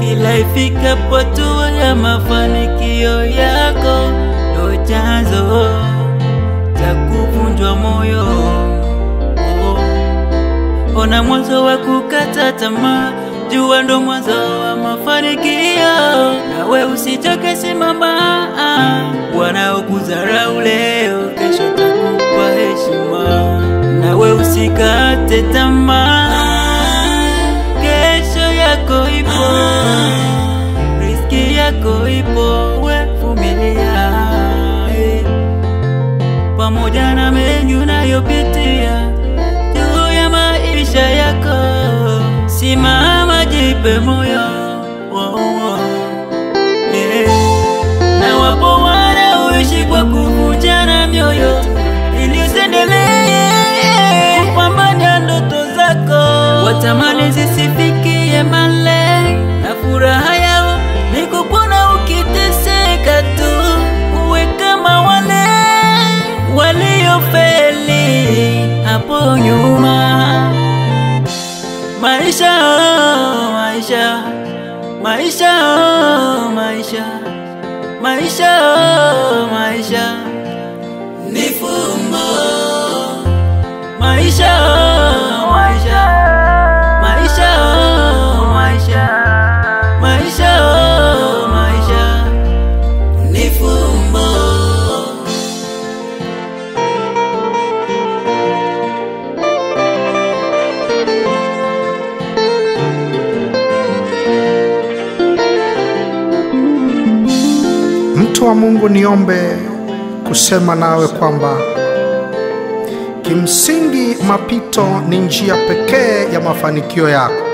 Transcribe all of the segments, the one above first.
Kila ifikapo hatua ya mafanikio yako ndo chanzo cha kuvunjwa moyo. Ona mwanzo wa kukata tamaa, jua ndo mwanzo wa mafanikio. Nawe usichoke, simama. Wanaokudharau leo kesho watakupa heshima. Nawe usikate tamaa, kesho yako ipo, riziki yako ipo, we vumilia. Pamoja na mengi unayopitia juu ya maisha yako, simama, jipe moyo. Na wapo wanaoishi kwa kuvunjana mioyo ili usiendelee kupambania ndoto zako. Watamani zisifikie malengo, na furaha yao ni kukuona ukiteseka tu. Uwe kama wale waliofeli hapo nyuma. Maisha, maisha, maisha, maisha, maisha, maisha ni fumbo. Maisha, maisha, maisha, maisha, maisha, maisha ni fumbo. Mtu wa Mungu, niombe kusema nawe kwamba kimsingi mapito ni njia pekee ya mafanikio yako.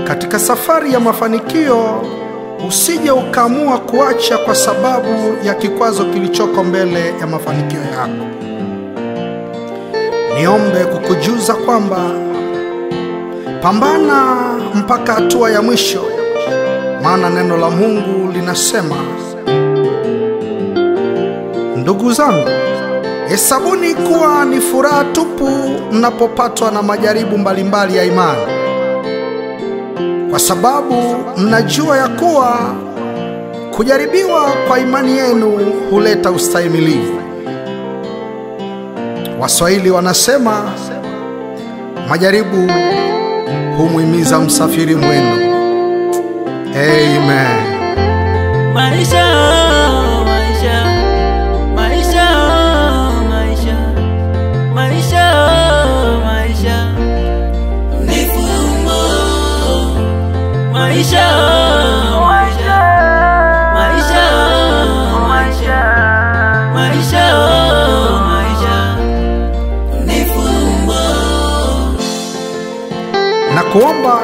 Katika safari ya mafanikio, usije ukaamua kuacha kwa sababu ya kikwazo kilichoko mbele ya mafanikio yako. Niombe kukujuza kwamba pambana mpaka hatua ya mwisho, maana neno la Mungu linasema, ndugu zangu, hesabuni kuwa ni furaha tupu mnapopatwa na majaribu mbalimbali ya imani, kwa sababu mnajua ya kuwa kujaribiwa kwa imani yenu huleta ustahimilivu. Waswahili wanasema, majaribu humuhimiza msafiri mwendo. Amen. Maisha, maisha, maisha, maisha, maisha, maisha ni fumbo. Maisha, maisha, maisha, maisha, maisha, maisha ni fumbo. Na kuomba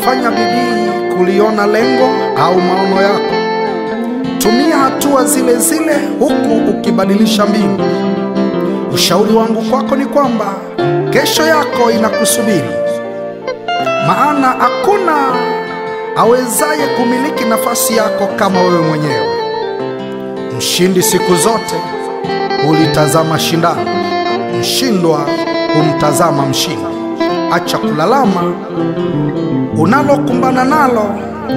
fanya bidii kuliona lengo au maono yako. Tumia hatua zile zile huku ukibadilisha mbinu. Ushauri wangu kwako ni kwamba kesho yako inakusubiri, maana hakuna awezaye kumiliki nafasi yako kama wewe mwenyewe. Mshindi siku zote hulitazama shindano, mshindwa humtazama mshindi. Acha kulalama, unalokumbana nalo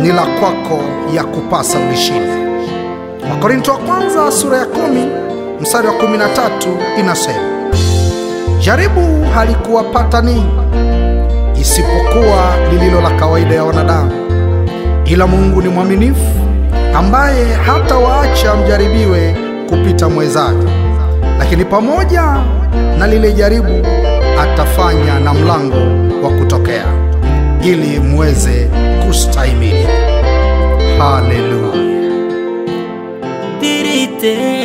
ni la kwako, ya kupasa ulishinde. Wakorintho wa kwanza sura ya 10 mstari wa 13 inasema, jaribu halikuwapata ninyi isipokuwa lililo la kawaida ya wanadamu, ila Mungu ni mwaminifu, ambaye hata waacha mjaribiwe kupita mwezaji, lakini pamoja na lile jaribu atafanya na mlango wa kutokea, ili muweze kustahimili. Haleluya. Tirite